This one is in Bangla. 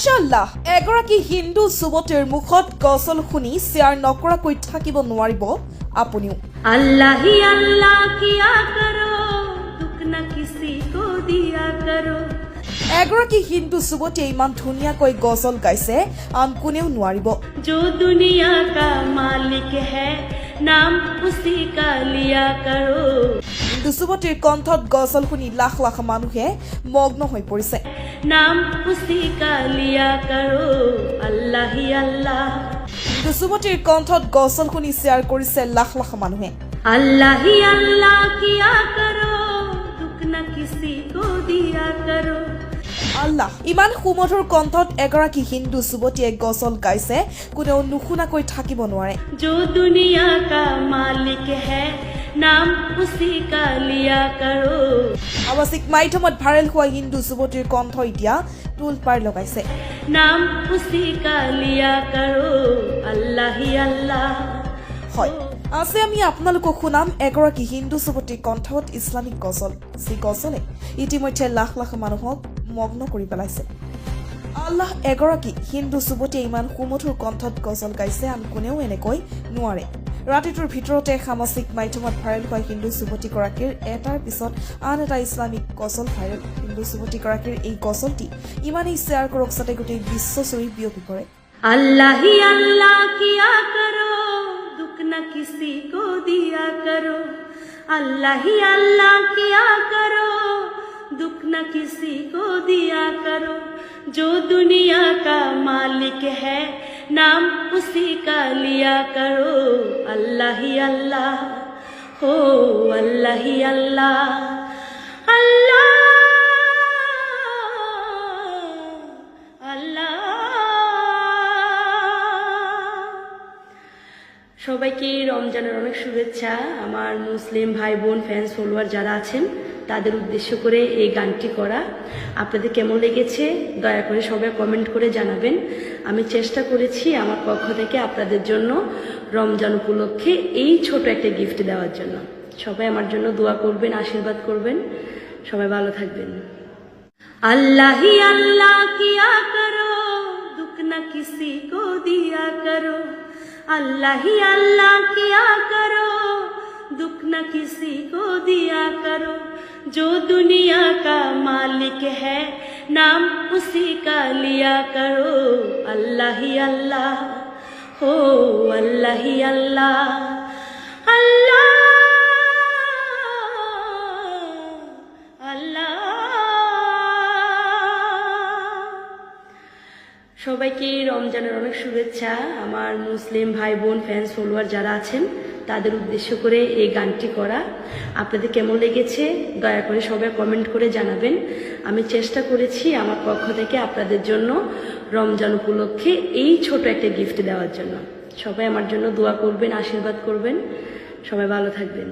মাশাআল্লাহ, এগৰাকী হিন্দু যুৱতীৰ মুখত গজল শুনি শ্বেয়াৰ নকৰাকৈ থাকিব নোৱাৰিব আপুনিও। अल्लाह ही अल्लाह किया करो, दुख न किसी को दिया करो। এগৰাকী হিন্দু যুৱতীয়ে ইমান ধুনীয়াকৈ গজল গাইছে, আন কোনেও নোৱাৰিব। जो दुनिया का मालिक है नाम उसी का लिया करो। হিন্দু যুৱতীৰ কণ্ঠত গজল শুনি লাখ লাখ মানুহে মগ্ন হৈ পৰিছে। नाम उसी का लिया करो, अल्लाह ही अल्लाह। হিন্দু যুৱতীৰ কণ্ঠত গজল শুনি শ্বেয়াৰ কৰিছে লাখ লাখ মানুহে। अल्लाह ही अल्लाह किया करो, दुख न किसी को दिया करो। আল্লাহ, ইমান সুমধুৰ কণ্ঠত এগৰাকী হিন্দু যুৱতীয়ে গজল গাইছে, কোনেও নুশুনাকৈ থাকিব নোৱাৰে। जो दुनिया का मालिक है नाम उसी का लिया करो। সামাজিক মাধ্যমত ভাইৰেল হোৱা হিন্দু যুৱতীৰ কণ্ঠ এতিয়া টুল পাৰ লগাইছে। नाम उसी का लिया करो, अल्लाह ही अल्लाह। হয়, আজি আমি আপোনালোকক শুনাম এগৰাকী হিন্দু যুৱতীৰ কণ্ঠত ইছলামিক গজল, যি গজলে ইতিমধ্যে লাখ লাখ মানুহক মগ্ন কৰি পেলাইছে। আল্লাহ, এগৰাকী হিন্দু যুৱতীয়ে ইমান সুমধুৰ কণ্ঠত গজল গাইছে, আন কোনেও এনেকৈ নোৱাৰে। ৰাতিটোৰ ভিতৰতে সামাজিক মাধ্যমত ভাইৰেল হোৱা হিন্দু যুৱতীগৰাকীৰ এটাৰ পিছত আন এটা ইছলামিক গজল ভাইৰেল। হিন্দু যুৱতীগৰাকীৰ এই গজলটি ইমানেই শ্বেয়াৰ কৰক যাতে গোটেই বিশ্বজুৰি বিয়পি পৰে। अल्लाह ही अल्लाह किया करो, दुख न किसी को दिया करो। अल्लाह ही अल्लाह किया करो, दुख न किसी को दिया करो। जो दुनिया का मालिक है नाम उसी का लिया करो, अल्लाह ही अल्लाह। हो अल्लाह ही अल्लाह, अल्लाह अल्लाह। সবাইকে রমজানের অনেক শুভেচ্ছা। আমার মুসলিম ভাই বোন ফ্যান্স ফলোয়ার যারা আছেন তাদের উদ্দেশ্য করে এই গানটি করা। আপনাদের কেমন লেগেছে দয়া করে সবাই কমেন্ট করে জানাবেন। আমি চেষ্টা করেছি আমার পক্ষ থেকে আপনাদের জন্য রমজান উপলক্ষে এই ছোট একটা গিফট দেওয়ার জন্য। সবাই আমার জন্য দোয়া করবেন, আশীর্বাদ করবেন। সবাই ভালো থাকবেন। अल्लाह ही अल्लाह किया करो, दुख न किसी को दिया करो। अल्लाह ही अल्लाह किया करो, दुख न किसी को दिया करो। जो दुनिया का मालिक है नाम उसी का लिया करो, अल्लाह ही अल्लाह। हो अल्लाह ही अल्लाह, अल्लाह अल्लाह। সবাইকে রমজানের অনেক শুভেচ্ছা। আমার মুসলিম ভাই বোন ফ্যান্স ফলোয়ার যারা আছেন তাদের উদ্দেশ্য করে এই গানটি করা। আপনাদের কেমন লেগেছে দয়া করে সবাই কমেন্ট করে জানাবেন। আমি চেষ্টা করেছি আমার পক্ষ থেকে আপনাদের জন্য রমজান উপলক্ষে এই ছোট একটা গিফট দেওয়ার জন্য। সবাই আমার জন্য দোয়া করবেন, আশীর্বাদ করবেন। সবাই ভালো থাকবেন।